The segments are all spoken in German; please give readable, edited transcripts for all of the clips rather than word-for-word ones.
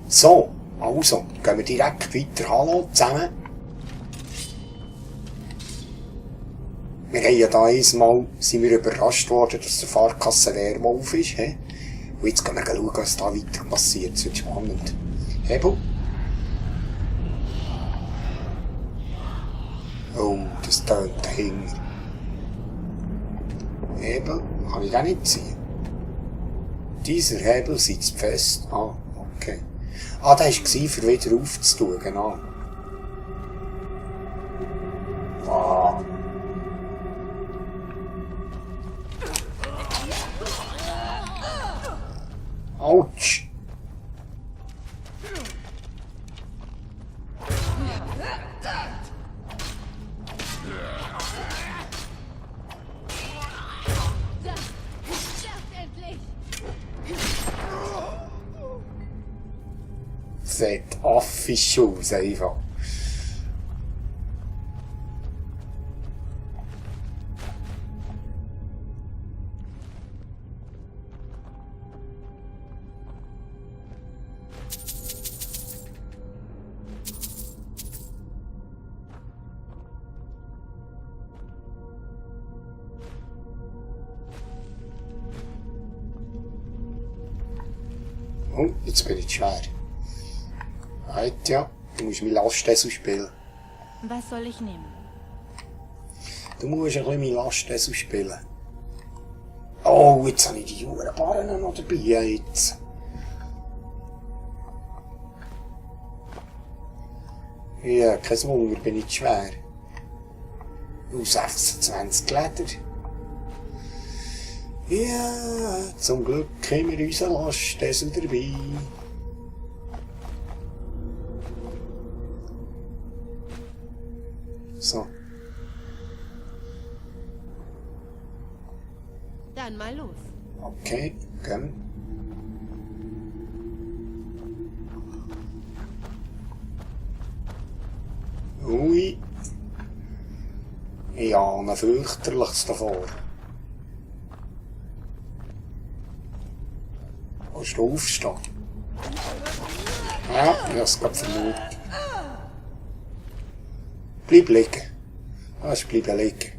So, also, gehen wir direkt weiter. Hallo zusammen. Wir haben ja da einmal sind wir überrascht worden, dass der Fahrkasse Werwolf ist. He? Und jetzt gehen wir schauen, was da weiter passiert. Das wird spannend. Hebel. Oh, das tönt dahinter. Hebel. Kann ich den nicht ziehen? Dieser Hebel sitzt fest. Ah, okay. Ah, der war, für wieder aufzutun, genau. Ah. Autsch! Sieht affisch aus, einfach. Oh, jetzt bin ich schwer. Halt ja, du musst mein Lastessel spielen. Was soll ich nehmen? Du musst ein bisschen mein Lastessel spielen. Oh, jetzt habe ich die Jurenbarren noch dabei. Jetzt. Ja, kein Wunder, bin ich schwer. 26 Leder. Ja, zum Glück haben wir unseren Lastessel dabei. So. Dann mal los. Okay, gehen. Ui. Ich ahne ein fürchterliches davor. Willst du aufstehen? Ja, ich habe es gerade vermutet. Bleib liegen. Hast bleiben liegen.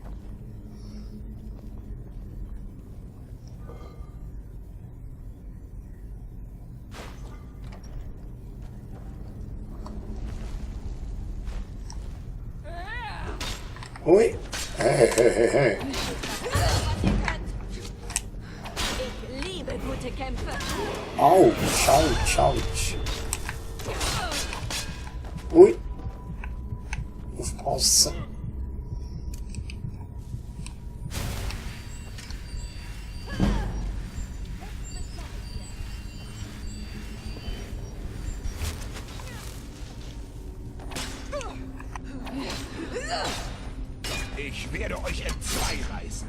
Ui. Hey. Ich liebe gute Kämpfe. Au, schaut. Ui. Aufpassen. Ich werde euch entzwei reißen.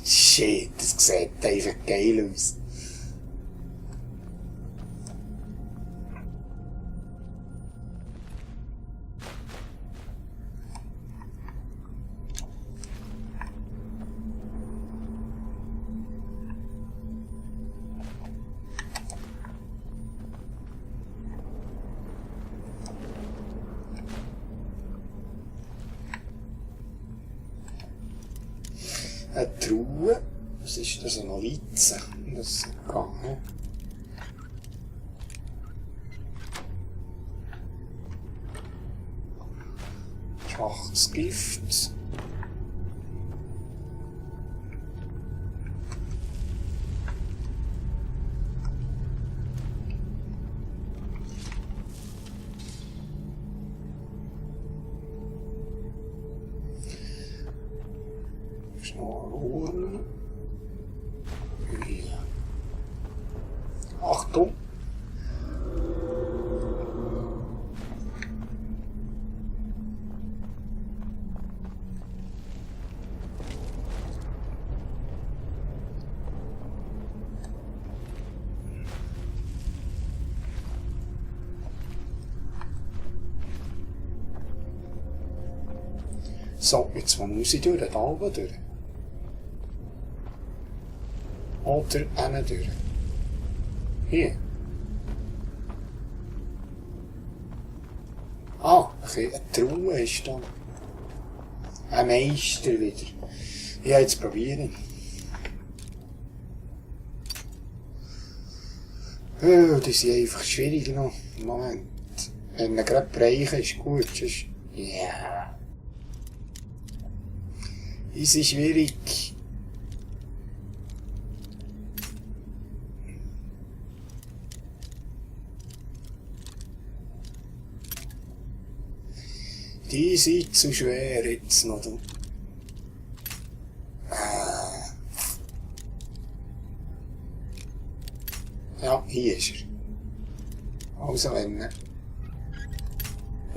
Shit, das sieht einfach geil aus. Eine Truhe. Was ist das? Eine Novize? Das kann. Schwaches Gift. Schnorren. Achtung! So, jetzt muss ich durch, da oben durch. Oder hinten durch. Hier. Ah, eine Truhe ist da. Ein Meister wieder. Ja, jetzt probieren. Oh, das ist einfach schwierig noch. Moment. Wenn er gerade bereichen ist gut, sonst... Ja. Es ist schwierig. Die sind zu schwer jetzt noch. Ja, hier ist er. Also wenn...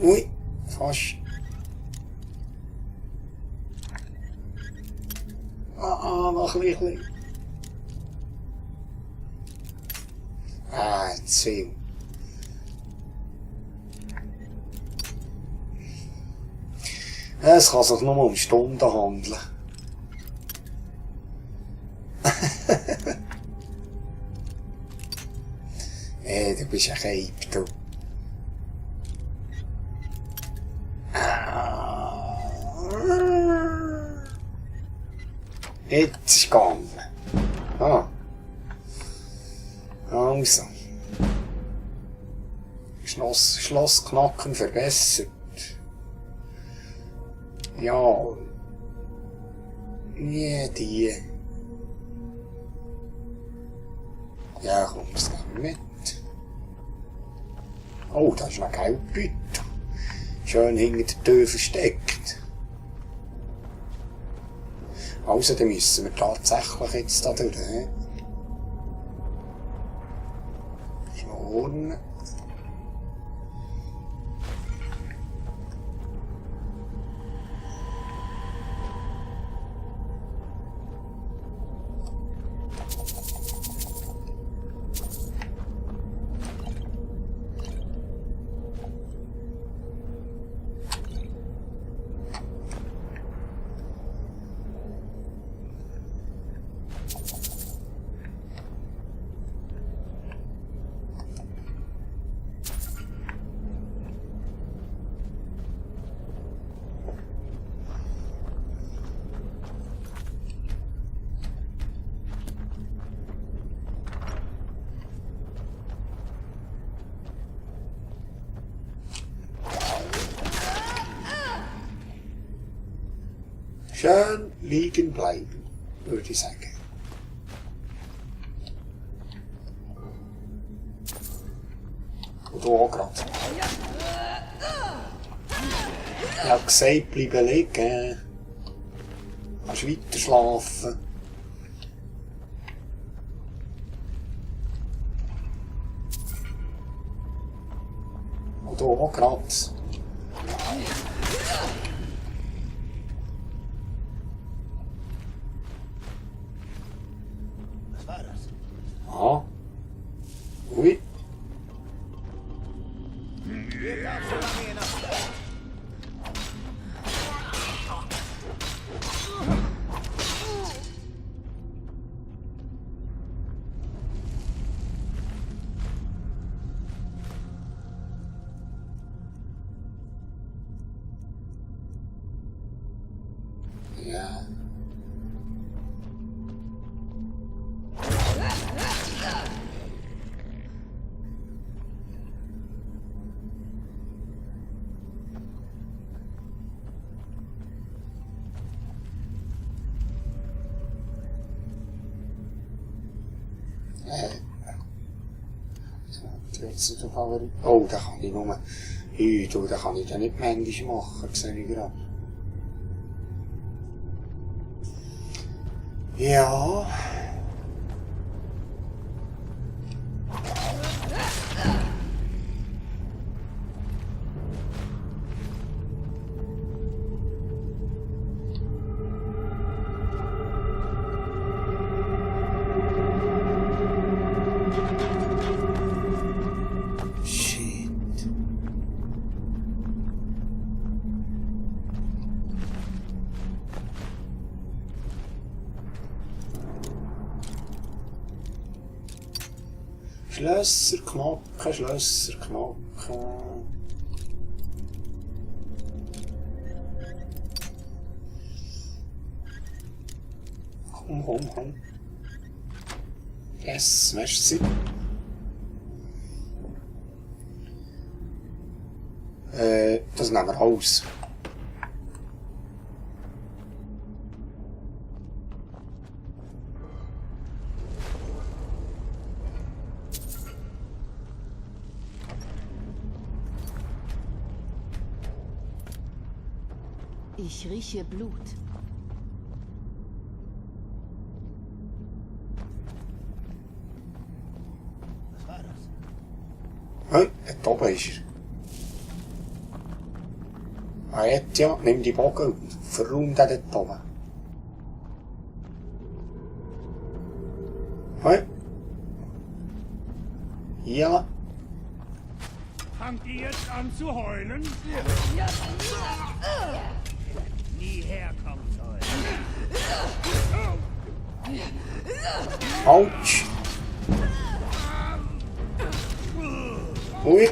Ui, fast. Noch ein bisschen. Jetzt viel. Es kann sich nur um Stunden handeln. Du bist ein Cape, du. Jetzt ist es gegangen. Also. Schlossknacken verbessert. Ja. Nee, die. Ja, komm, das gehen wir mit. Oh, da ist noch Geldbeutel. Schön hinter der Tür versteckt. Also, dann müssen wir tatsächlich jetzt da durch. Schon. Schön liegen bleiben, würde ich sagen. Und auch gerade. Ich habe gesagt, bleiben liegen. Kannst weiter schlafen. Und auch gerade. Ui. Ja. Oh, da kann ich nur... Du, da kann ich dann nicht manchmal machen, sehe ich gerade. Ja... Schlösser knacken, Schlösser knacken. Komm. Yes, merci. Das nehmen wir aus. Ich rieche Blut. Was war das? Hey, da oben ist er. Ah, jetzt ja, nimm die Bogen und verräum den dort oben. Hey. Ja. Fangt ihr jetzt an zu heulen? Nie herkommen soll. Autsch. Ui.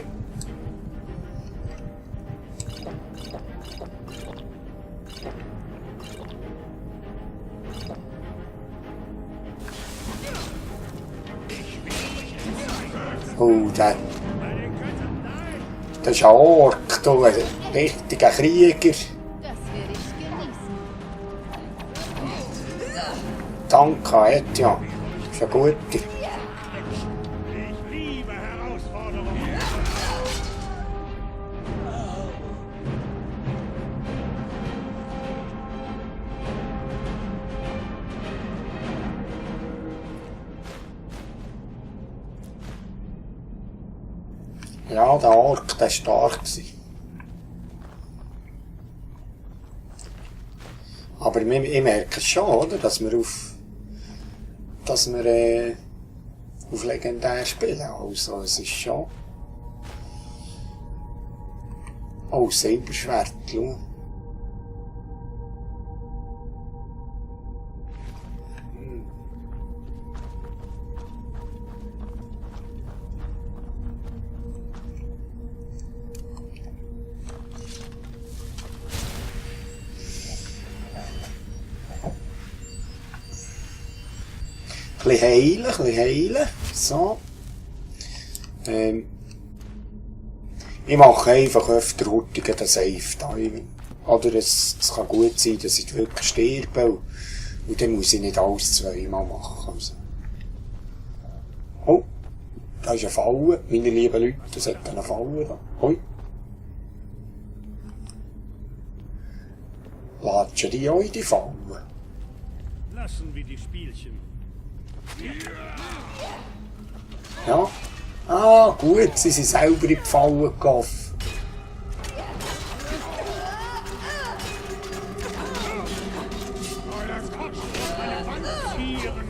Oh, das ist ein Ork, du, ein richtiger Krieger. Das werde ich genießen. Danke, Etienne. Das ist ein guter. Ich liebe Herausforderungen. Ja, der Ork, der war stark. Aber ich merke es schon, oder? Dass wir auf legendär spielen. Also, es ist schon. Oh, Silberschwert, schau. Ein bisschen heilen. So. Ich mache einfach öfter hurtiger den Safe-Time. Oder es kann gut sein, dass ich wirklich sterbe. Und dann muss ich nicht alles zweimal machen. Also. Oh, da ist eine Falle. Meine lieben Leute, das hat eine Falle da. Hoi. Latschen die auch in die Falle? Lassen wir die Spielchen. Ja. Ah, gut, sie sind selber in die Falle gelaufen. Euer Kopf wird eine Wand zieren.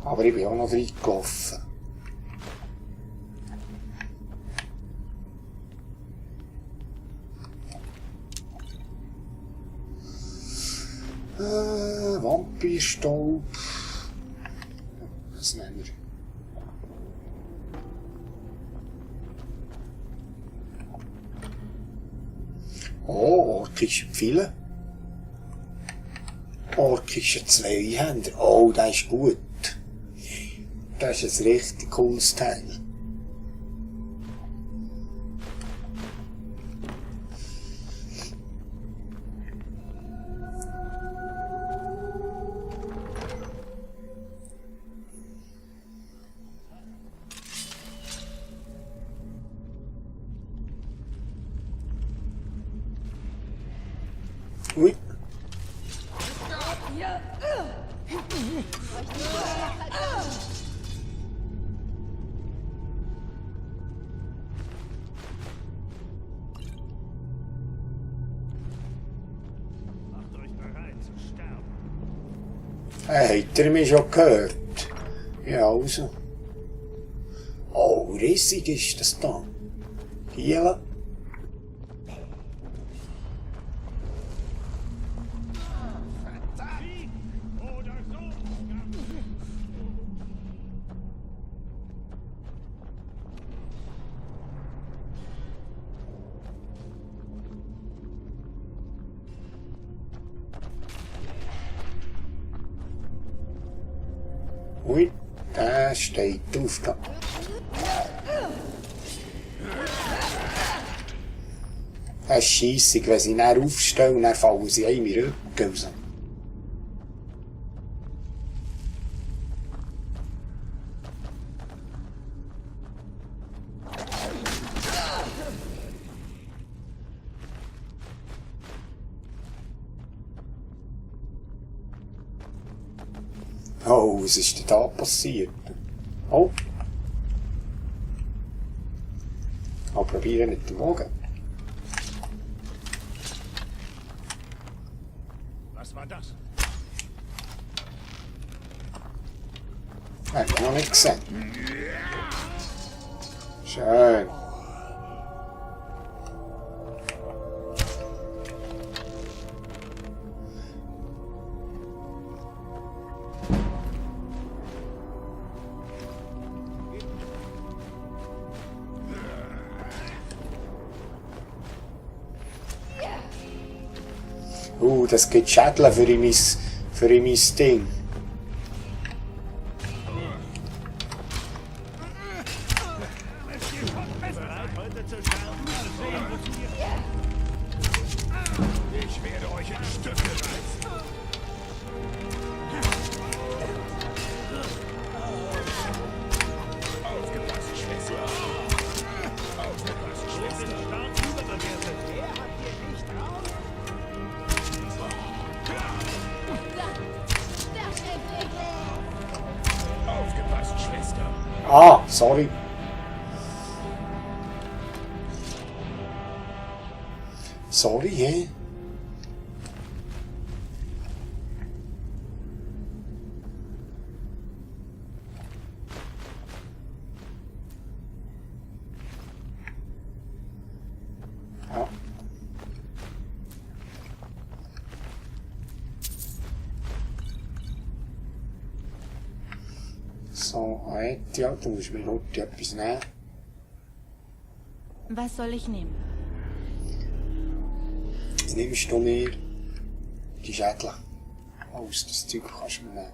Aber ich bin auch noch reingelaufen. Vampirstaub. Was nehmen wir? Oh, orkische Pfeile. Orkische Zweihänder. Oh, das ist gut. Das ist ein richtig cooles Teil. Ui. Macht euch bereit zu sterben. Habt ihr mich schon gehört? Ja, also. Oh, riesig ist das da. Hier. Ui, der steht auf. Da. Das ist scheissig, wenn sie dann aufstehen, dann fallen sie in meinen Rücken raus. Oh, was ist denn da passiert? Oh. Mal probieren mit dem Bogen. Was war das? Hab ich noch nicht gesehen. Schön. Das gibt Schädel für mein Ding. Ich werde euch in Stücke reißen. Aufgepasst, Schwester. Aufgepasst, Schwester. Stark überbewertet. Wer hat hier nicht drauf? Aufgepasst, Schwester. Ah, sorry. Sorry, hä? Ja. So, ja, du musst mir heute etwas nehmen. Was soll ich nehmen? Nimmst du mir die Schädel aus, das Zeug kannst du mir nehmen.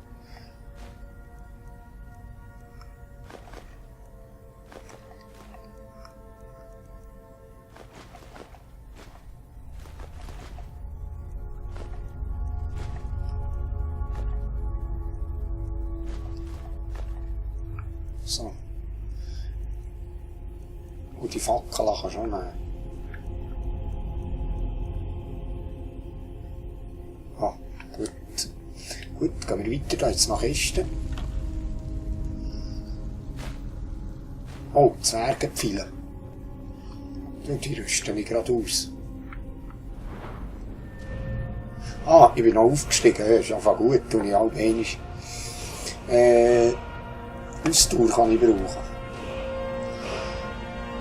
So. Und die Fackel kannst du auch nehmen. Ah, gut. Gut, gehen wir weiter, da jetzt nach Kisten. Oh, Zwergenpfeile. Die rüsten ich gerade aus. Ah, ich bin noch aufgestiegen, das ist einfach gut, und ich allmählich. Ausdauer kann ich brauchen.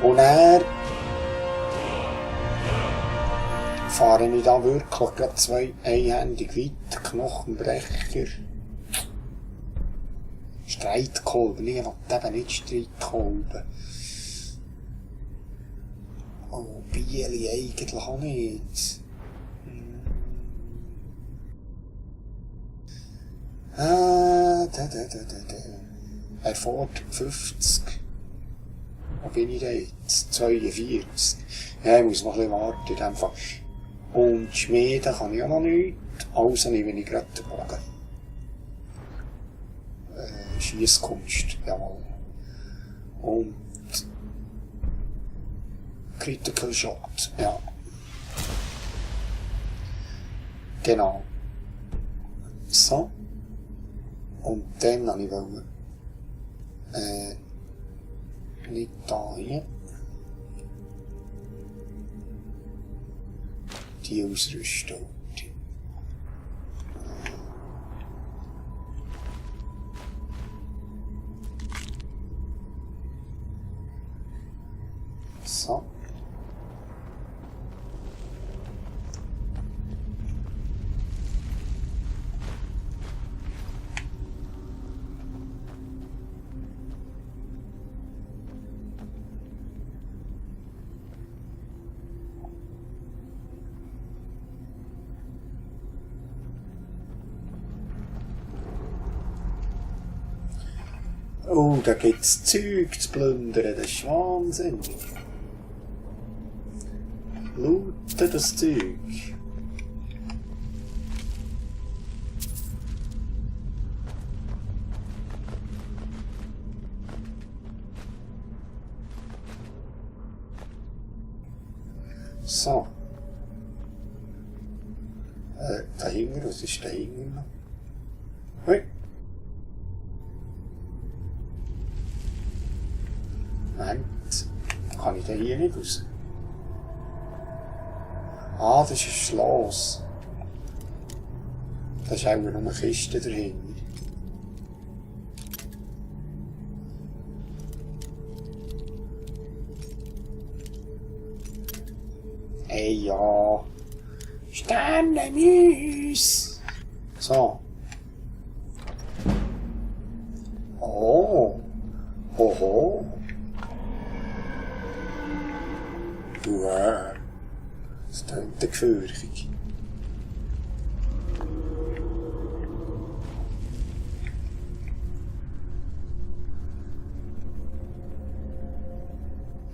Und er fahre ich da wirklich gerade zwei einhändig weiter, Knochenbrecher. Streitkolben, ich will eben nicht Streitkolben. Oh, Bieli eigentlich auch nicht. Erfordert 50. Wo bin ich denn jetzt? 42. Ja, ich muss noch ein bisschen warten in dem Fall. Und schmieden kann ich auch noch nicht. Also nehme ich gerade den Bogen. Schiesskunst, jawohl. Und Critical Shot, ja. Genau. So. Und dann habe ich wollen, nicht da hier. Die Ausrüstung. So. Oh, da gibt's Zeug zu plündern, das ist Wahnsinn. Looten das Zeug. So. Da hinten, was ist da hinten noch? Hui. Moment. Kann ich da hier nicht raus? Ah, das ist ein Schloss. Da ist auch noch eine Kiste dahinter. Ey, ja. Sternenmus! So. Oh. Oho. Wow. Das klingt gefährlich.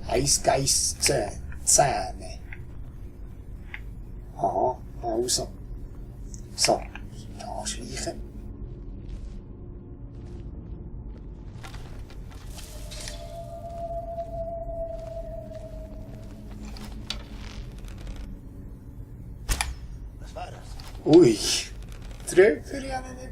Eisgeisszähne. Aha, also. So, da schleichen. Was war das? Ui, Treffer ja nicht.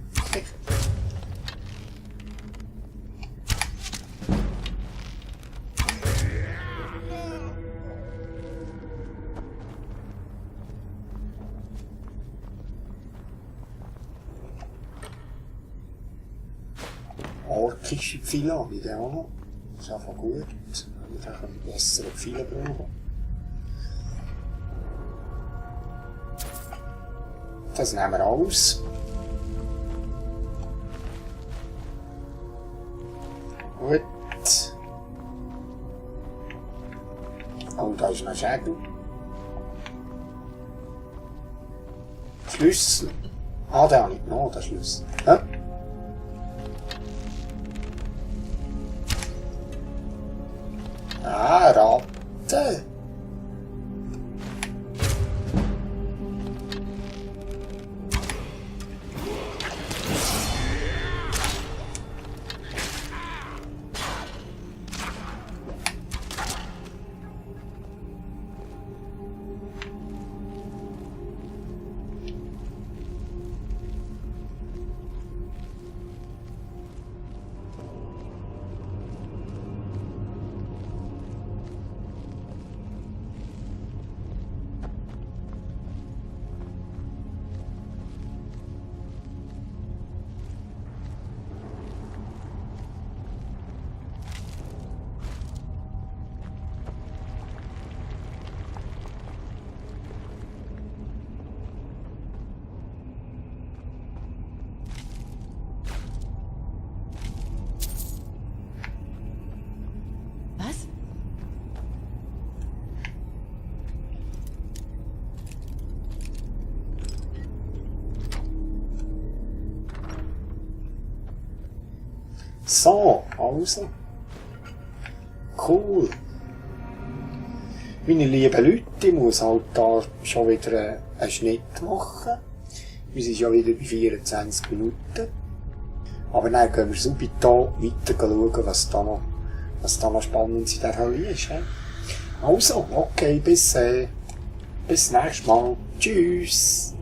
Orkische Pfeile habe ich auch noch. Das ist einfach gut. Dann kann ich bessere Pfeile brauchen. Das nehmen wir aus. Gut. Oh, da ist noch Schädel. Schlüssel. Ah, den habe ich genommen, den Schlüssel. Ja? Ah, Ratte. Was? So, also. Cool. Meine lieben Leute, ich muss halt da schon wieder einen Schnitt machen. Wir sind ja wieder bei 24 Minuten. Aber dann gehen wir subito weiter schauen, was da noch spannend in der Hölle ist. Also, okay, bis nächstes Mal. Tschüss.